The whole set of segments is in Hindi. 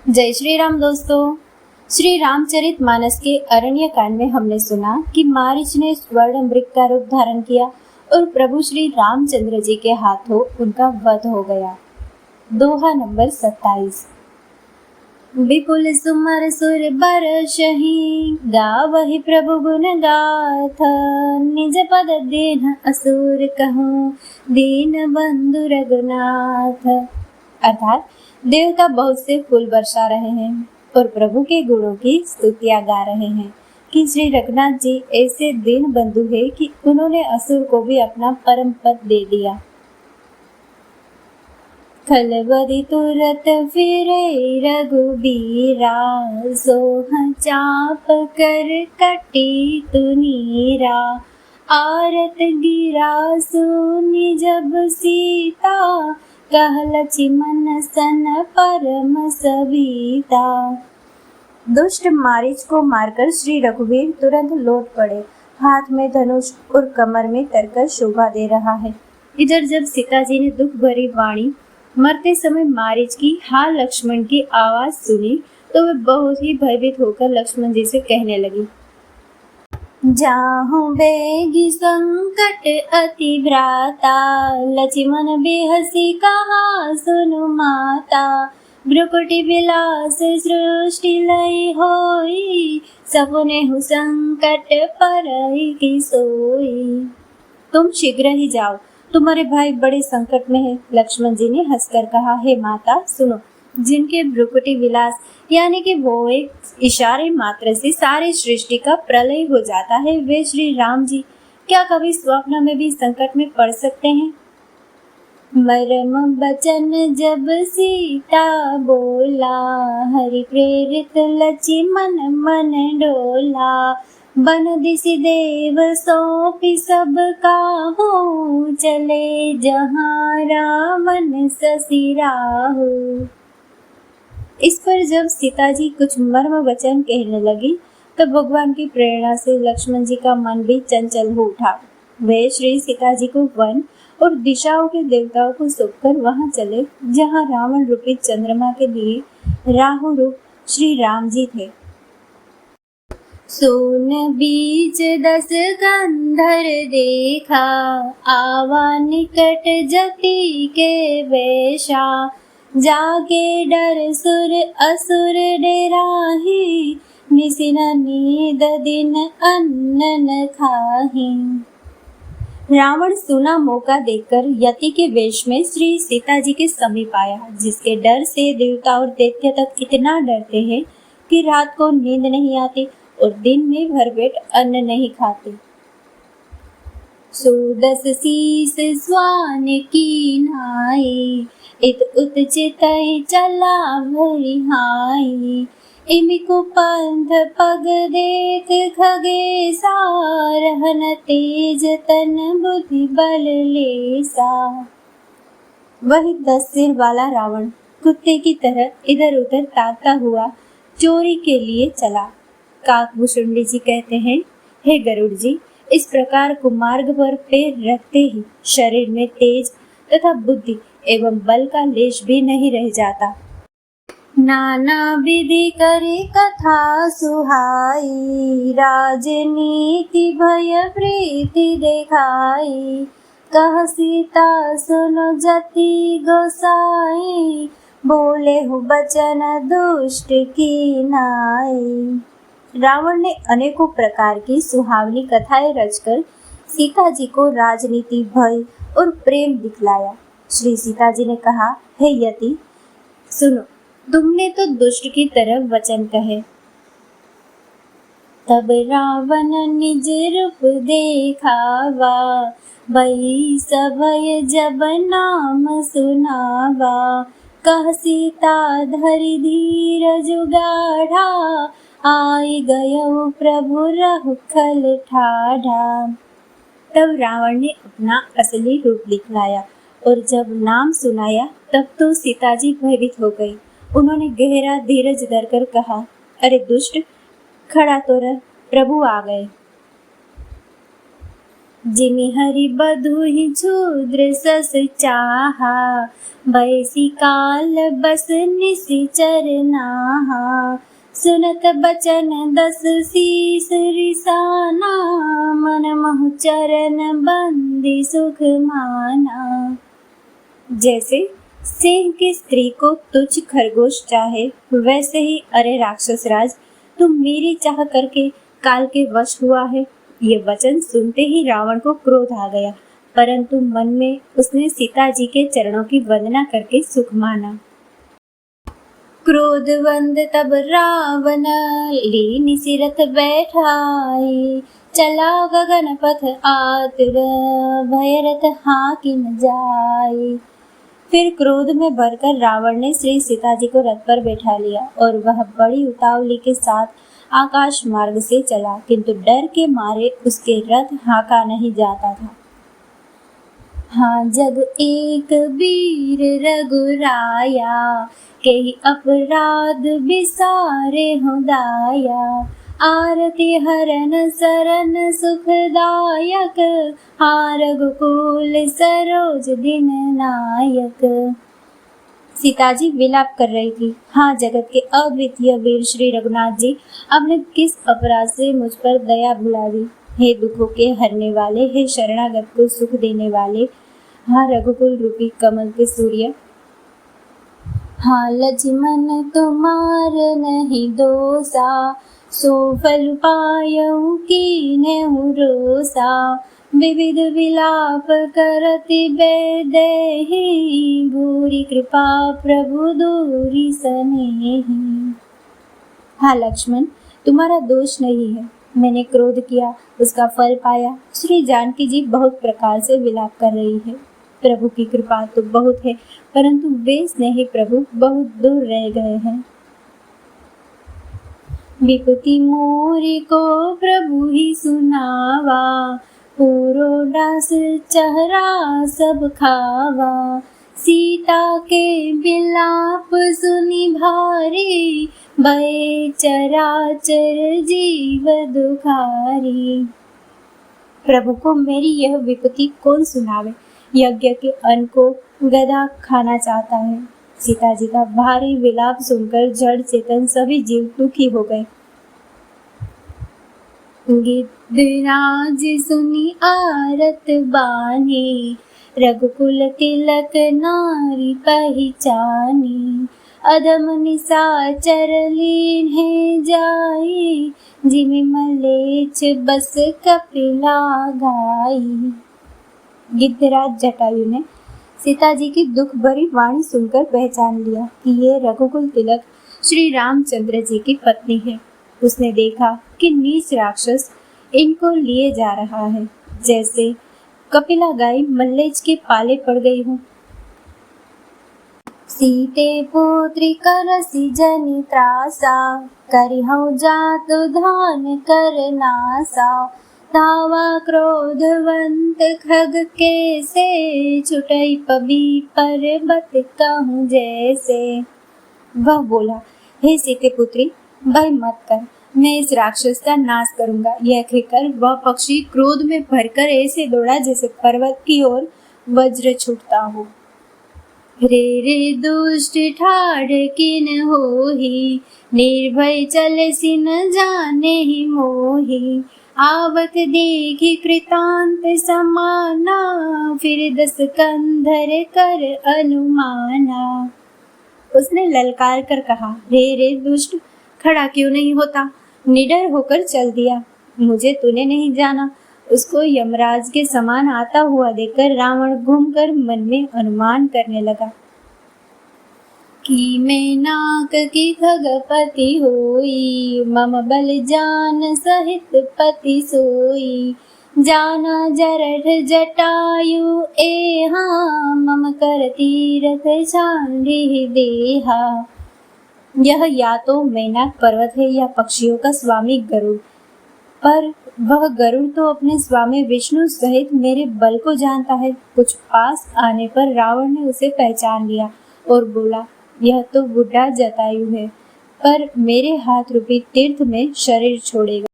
जय श्री राम दोस्तों। श्री रामचरित मानस के अरण्य कांड में हमने सुना कि मारीच ने स्वर्ण मृग का रूप धारण किया और प्रभु श्री रामचंद्र जी के हाथों उनका वध हो गया। दोहा नंबर 27। विपुल सुमर सुर बरसहि गावहि प्रभु गुण गाथा निज पद दीन असुर कहूँ दीन बंधु रघुनाथ। अर्थात देवता बहुत से फूल बरसा रहे हैं और प्रभु के गुणों की स्तुतियां गा रहे हैं कि श्री रघुनाथ जी ऐसे दीन बंधु है कि उन्होंने असुर को भी अपना परम पद दे दिया। खलबदी तुरत फिरे रघुबीरा सोह चाप कर कटी तुनीरा आरत गिरा सुनि जब सीता कहलछि मन सन परम सविता। दुष्ट मारीच को मारकर श्री रघुवीर तुरंत लौट पड़े। हाथ में धनुष और कमर में तरकश शोभा दे रहा है। इधर जब सीता जी ने दुख भरी वाणी मरते समय मारीच की हा लक्ष्मण की आवाज सुनी तो वे बहुत ही भयभीत होकर लक्ष्मण जी से कहने लगी, जाहु बेगी संकट अति भ्राता लक्ष्मण बेहसी कहा सुनु माता भ्रुकुटि विलास सृष्टि लय होई सपुने हु संकट परई की सोई। तुम शीघ्र ही जाओ, तुम्हारे भाई बड़े संकट में है। लक्ष्मण जी ने हंसकर कहा, हे माता सुनो, जिनके भ्रुकुटि विलास यानी कि वो एक इशारे मात्र से सारी सृष्टि का प्रलय हो जाता है, वे श्री राम जी क्या कभी स्वप्न में भी संकट में पड़ सकते हैं। मरम बचन जब सीता बोला हरि प्रेरित लक्ष्मण मन डोला बन दिसि देव सौंपी सब काहू चले जहाँ रावण ससि राहु। इस पर जब सीता जी कुछ मर्म वचन कहने लगी तब भगवान की प्रेरणा से लक्ष्मण जी का मन भी चंचल हो उठा। वे श्री सीता जी को वन और दिशाओं के देवताओं को सौंपकर वहां चले जहां रावण रूपी चंद्रमा के लिए राहु रूप श्री राम जी थे। सोन बीच 10 गंधर देखा आवा निकट जति के वेशा जागे डर सुर असुर डेराही निसिन नींद दिन अन्न न खाही। रावण सुना मौका देखकर यति के वेश में श्री सीता जी के समीप आया, जिसके डर से देवता और दैत्य तक इतना डरते हैं कि रात को नींद नहीं आती और दिन में भरपेट अन्न नहीं खाते। सुदस शीस स्वान की नाई इत उत चितई चला भरिहाई इमिको पंथ पग देख खगेसा रहन तेज तन बुद्धि बल लेसा। वही 10 सिर वाला रावण कुत्ते की तरह इधर उधर ताकता हुआ चोरी के लिए चला। काकभूषुंडी जी कहते हैं, हे गरुड़ जी, इस प्रकार कुमार्ग पर पैर रखते ही शरीर में तेज तथा बुद्धि एवं बल का लेश भी नहीं रह जाता। नाना विधि करे कथा सुहाई राजनीति भय प्रीति देखाई कह सीता सुनो जति गोसाई बोले हु बचन दुष्ट की नाई। रावण ने अनेकों प्रकार की सुहावनी कथाएं रचकर सीता जी को राजनीति भय और प्रेम दिखलाया। श्री सीता जी ने कहा, हे यति सुनो, तुमने तो दुष्ट की तरफ वचन कहे। तब रावण निज रूप देखावा भई सभय जब नाम सुनावा कह सीता धरि धीरज गाढ़ा आई गयो प्रभु रघुखल ठाढ़ा। तब रावण ने अपना असली रूप दिखलाया और जब नाम सुनाया तब तो सीता जी भयभीत हो गई। उन्होंने गहरा धीरज धरकर कहा, अरे दुष्ट, खड़ा तो रह, प्रभु आ गए। जिमि हरि बधु ही क्षुद्र सस चाहा, बैसी काल बस निशिचर नाहा। सुनत बचन दस शीस रिसाना, मन महु चरण बंदी सुख माना। जैसे सिंह की स्त्री को तुच्छ खरगोश चाहे, वैसे ही अरे राक्षस राज, तुम मेरी चाह करके काल के वश हुआ है। ये वचन सुनते ही रावण को क्रोध आ गया, परंतु मन में उसने सीता जी के चरणों की वंदना करके सुख माना। क्रोधवंद तब रावण लीनि सिरथ बैठाए, चला गगन पथ आतुर भयरथ हाकिम जाए। फिर क्रोध में भरकर रावण ने श्री सीता जी को रथ पर बैठा लिया और वह बड़ी उतावली के साथ आकाश मार्ग से चला, किंतु डर के मारे उसके रथ हाँका नहीं जाता था। हाँ जग एक वीर रघुराया, कई अपराध बिसारे हो दाया। आरती हरन सरन सुखदायक, हाँ रघुकुल सरोज दिन नायक। सीता जी विलाप कर रही थी। हाँ जगत के अद्वितीय वीर श्री रघुनाथ जी, आपने किस अपराध से मुझ पर दया भुला दी। हे दुखों के हरने वाले, हे शरणागत को सुख देने वाले, हाँ रघुकुल रूपी कमल के सूर्य। हाँ लक्ष्मण तुम्हार नहीं दोसा, सो फल पायऊ कीन्हु रोसा। विविध विलाप करति बैदेहि, भूरि कृपा प्रभु दूरि सनेहि। हाँ लक्ष्मण, तुम्हारा दोष नहीं है, मैंने क्रोध किया, उसका फल पाया। श्री जानकी जी बहुत प्रकार से विलाप कर रही है। प्रभु की कृपा तो बहुत है, परंतु वे स्नेही प्रभु बहुत दूर रह गए हैं। विपत्ति मोरी को प्रभु ही सुनावा, पूरोडास चेहरा सब खावा। सीता के विलाप सुनी भारी, भय चराचर जीव दुखारी। प्रभु को मेरी यह विपत्ति कौन सुनावे। यज्ञ के अन्न को गधा खाना चाहता है। सीता जी का भारी विलाप सुनकर जड़ चेतन सभी जीव दुखी हो गए। गिद्धराज सुनी आरत बानी, रघुकुल तिलक नारी पहचानी। अधम निशाचर लीन्हे जाई, जिमि मलेच्छ बस कपिला गाई। गिद्धराज जटायु ने सीता जी की दुख भरी वाणी सुनकर पहचान लिया कि ये रघुकुल तिलक श्री रामचंद्र जी की पत्नी है। उसने देखा कि नीच राक्षस इनको लिए जा रहा है, जैसे कपिला गाय मल्लेच्छ के पाले पड़ गई हूँ। सीते पुत्री करसी जनि त्रासा, करिहउ जातु धान कर नासा। धावा क्रोधवंत खग के से, छुटई पबी पर्वत कहूँ जैसे। वह बोला, हे सीते पुत्री, भय मत कर, मैं इस राक्षस का नाश करूंगा। यह कहकर वह पक्षी क्रोध में भरकर ऐसे दौड़ा जैसे पर्वत की ओर वज्र छूटता हो। रे रे दुष्ट ठाड़ किन होहि, निर्भय चले सिन जाने ही मोहि। आवत देखी कृतांत समाना, फिर 10 कंधर कर अनुमाना। उसने ललकार कर कहा, रे रे दुष्ट, खड़ा क्यों नहीं होता। निडर होकर चल दिया, मुझे तूने नहीं जाना। उसको यमराज के समान आता हुआ देखकर रावण घूमकर मन में अनुमान करने लगा कि मैं नाक की खगपति होई, मम बल जान सहित पति सोई। जाना जरठ जटायु एहा, मम कर तीरथ छांडी देहा। यह या तो मैनाक पर्वत है या पक्षियों का स्वामी गरुड़, पर वह गरुड़ तो अपने स्वामी विष्णु सहित मेरे बल को जानता है। कुछ पास आने पर रावण ने उसे पहचान लिया और बोला, यह तो बुढ़ा जटायु है, पर मेरे हाथ रूपी तीर्थ में शरीर छोड़ेगा।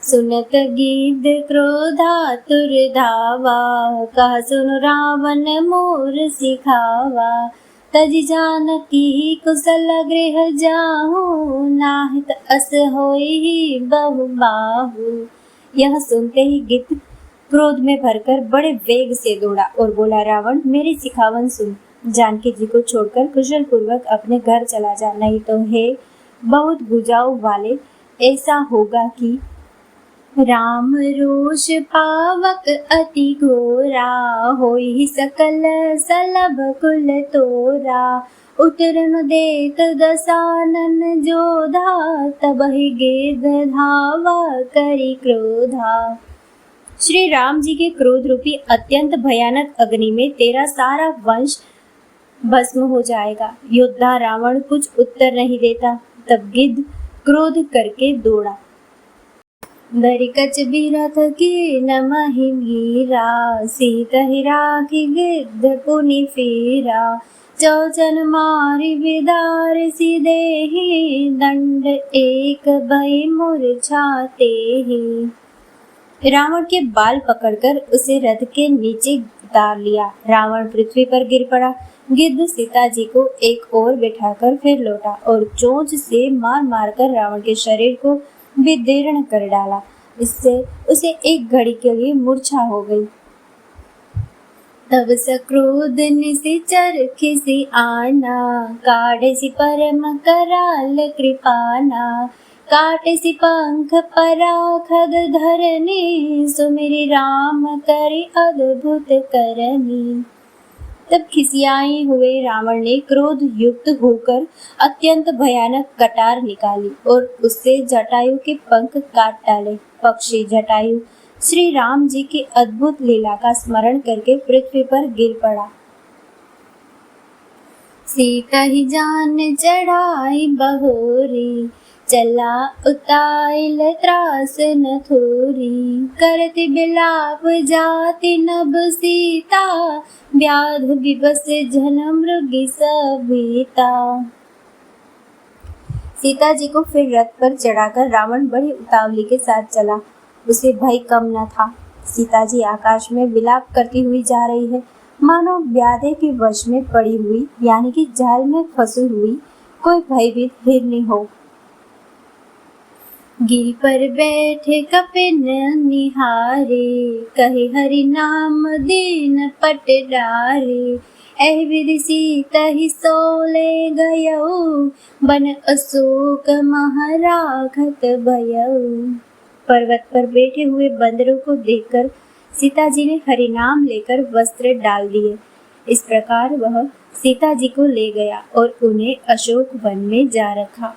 सुनत गिद्ध क्रोधातुर धावा, कहा सुनु रावण मोर सिखावा। तज जानकी कुशल गृह जाहु, नाहित अस होई बहु बाहु। यह सुनते ही गिद्ध क्रोध में भरकर बड़े वेग से दौड़ा और बोला, रावण मेरी सिखावन सुन, जानकी जी को छोड़कर कुशल पूर्वक अपने घर चला जा, नहीं तो हे बहुत भुजाओं वाले, ऐसा होगा कि राम रोष पावक अति घोरा, होई सकल सलभ कुल तोरा। उतरन देत दसानन जोधा, तबहि गिद्ध धावा करि क्रोधा। श्री राम जी के क्रोध रूपी अत्यंत भयानक अग्नि में तेरा सारा वंश भस्म हो जाएगा। योद्धा रावण कुछ उत्तर नहीं देता। तब गिद्ध क्रोध करके दौड़ा। दरि कच बिरथ की नमहि मीरा, सीत ही राखी गिद्ध पुनि फेरा। चौचन मारि बिदार सी देहि, दंड एक भय मूर्छाते ही। रावण के बाल पकड़कर उसे रथ के नीचे उतार लिया। रावण पृथ्वी पर गिर पड़ा। गिद्ध सीता जी को एक ओर बैठाकर फिर लौटा और चोंच से मार मारकर रावण के शरीर को विदीर्ण कर डाला। इससे उसे एक घड़ी के लिए मूर्छा हो गई। तब सक्रोध निशिचर खिसी आना, काढ़े सी परम कराल कृपाना। काटे सी पंख परा खग धरनी, सुमिरि राम करि अद्भुत करनी। तब खिसियाए हुए रावण ने क्रोध युक्त होकर अत्यंत भयानक कटार निकाली और उससे जटायु के पंख काट डाले। पक्षी जटायु श्री राम जी की अद्भुत लीला का स्मरण करके पृथ्वी पर गिर पड़ा। सीता ही जान चढ़ाई बहोरी, चला उताइल त्रास न थोरी। करति बिलाप जाति नभ सीता, व्याधु विवश जन मृगी सभीता। सीता जी को फिर रथ पर चढ़ाकर रावण बड़ी उतावली के साथ चला। उसे भय कम न था। सीता जी आकाश में विलाप करती हुई जा रही है, मानो व्याधे के वश में पड़ी हुई, यानी कि जाल में फंसी हुई कोई भयभीत हिरनी हो। गिरि पर बैठे कपिन निहारे, कहे हरि नाम दीन पट डारे। एहि विधि सीता ही सोले गयऊ, बन अशोक महाराखत भयऊ। पर्वत पर बैठे हुए बंदरों को देखकर सीता जी ने हरि नाम लेकर वस्त्र डाल दिए। इस प्रकार वह सीता जी को ले गया और उन्हें अशोक वन में जा रखा।